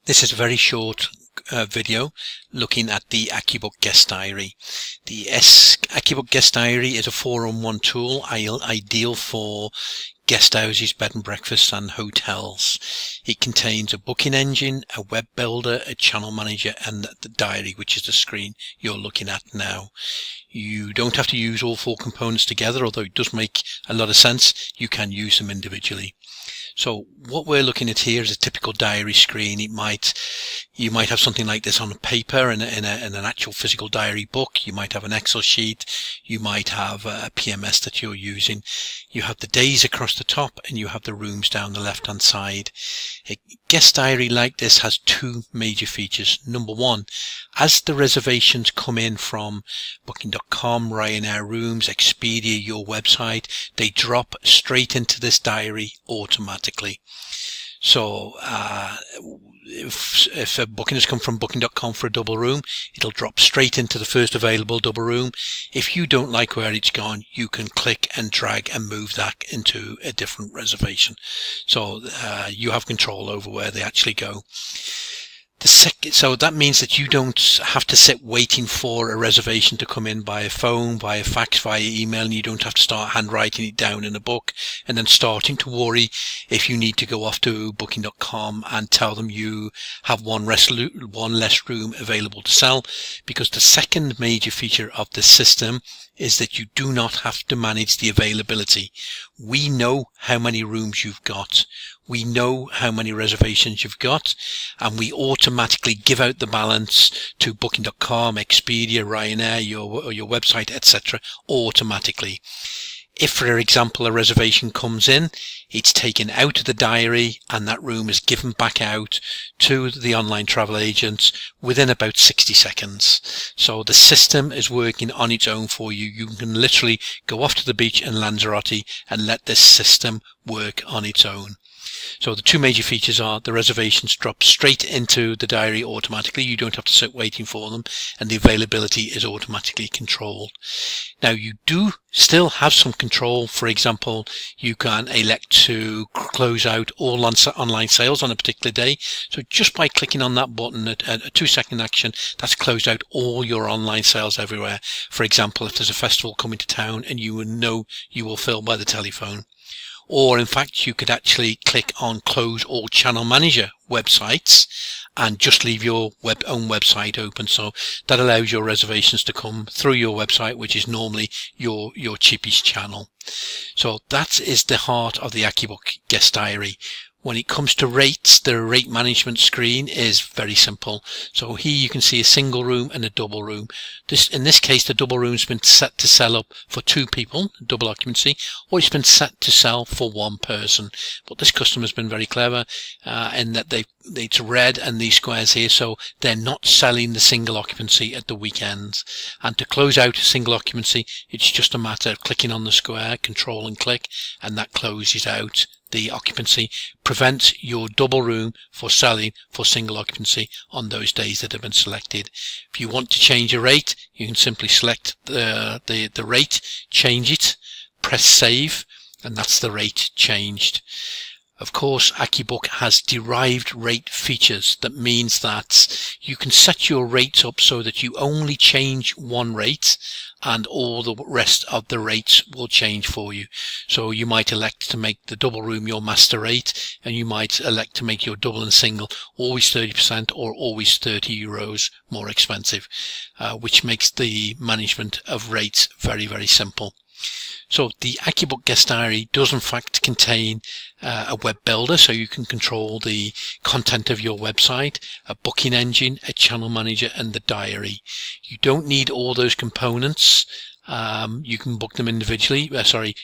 This is a very short video looking at the AccuBook Guest Diary. The AccuBook Guest Diary is a 4-in-1 tool ideal for guest houses, bed and breakfasts and hotels. It contains a booking engine, a web builder, a channel manager and the diary, which is the screen you're looking at now. You don't have to use all 4 components together, although it does make a lot of sense. You can use them individually. So what we're looking at here is a typical diary screen. You might have something like this on paper in an actual physical diary book. You might have an Excel sheet. You might have a PMS that you're using. You have the days across the top and you have the rooms down the left hand side. A guest diary like this has 2 major features. Number 1, as the reservations come in from Booking.com, Ryanair Rooms, Expedia, your website, they drop straight into this diary automatically. So if a booking has come from Booking.com for a double room, it'll drop straight into the first available double room. If you don't like where it's gone, you can click and drag and move that into a different reservation. So you have control over where they actually go. So that means that you don't have to sit waiting for a reservation to come in by phone, via fax, via email, and you don't have to start handwriting it down in a book and then starting to worry if you need to go off to Booking.com and tell them you have one less room available to sell. Because the second major feature of the system is that you do not have to manage the availability. We know how many rooms you've got. We know how many reservations you've got, and we automatically give out the balance to Booking.com, Expedia, Ryanair, your website, etc. automatically. If, for example, a reservation comes in, it's taken out of the diary and that room is given back out to the online travel agents within about 60 seconds. So the system is working on its own for you. You can literally go off to the beach in Lanzarote and let this system work on its own. So the 2 major features are the reservations drop straight into the diary automatically. You don't have to sit waiting for them, and the availability is automatically controlled. Now you do still have some control. For example, you can elect to close out all online sales on a particular day. So just by clicking on that button, a 2-second action, that's closed out all your online sales everywhere. For example, if there's a festival coming to town and you know you will fill by the telephone. Or in fact, you could actually click on close all channel manager websites and just leave your own website open. So that allows your reservations to come through your website, which is normally your cheapest channel. So that is the heart of the AccuBook Guest Diary. When it comes to rates, the rate management screen is very simple. So here you can see a single room and a double room. In this case, the double room's been set to sell up for 2 people, double occupancy, or it's been set to sell for 1 person. But this customer's been very clever in that it's red and these squares here, so they're not selling the single occupancy at the weekends. And to close out a single occupancy, it's just a matter of clicking on the square, control and click, and that closes out the occupancy, prevents your double room for selling for single occupancy on those days that have been selected. If you want to change a rate, you can simply select the rate, change it, press save, and that's the rate changed. Of course, AccuBook has derived rate features. That means that you can set your rates up so that you only change one rate and all the rest of the rates will change for you. So you might elect to make the double room your master rate, and you might elect to make your double and single always 30% or always €30 more expensive, which makes the management of rates very, very simple. So the AccuBook Guest Diary does in fact contain a web builder, so you can control the content of your website, a booking engine, a channel manager and the diary. You don't need all those components. You can book them individually,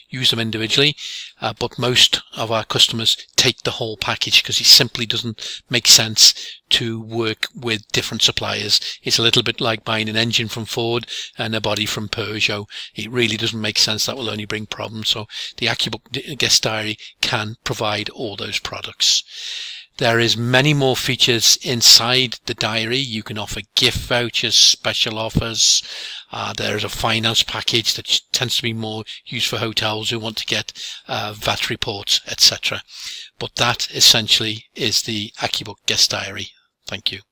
use them individually, but most of our customers take the whole package because it simply doesn't make sense to work with different suppliers. It's a little bit like buying an engine from Ford and a body from Peugeot. It really doesn't make sense. That will only bring problems. So the AccuBook Guest Diary can provide all those products. There is many more features inside the diary. You can offer gift vouchers, special offers. There's a finance package that tends to be more used for hotels who want to get VAT reports, etc. But that essentially is the AccuBook Guest Diary. Thank you.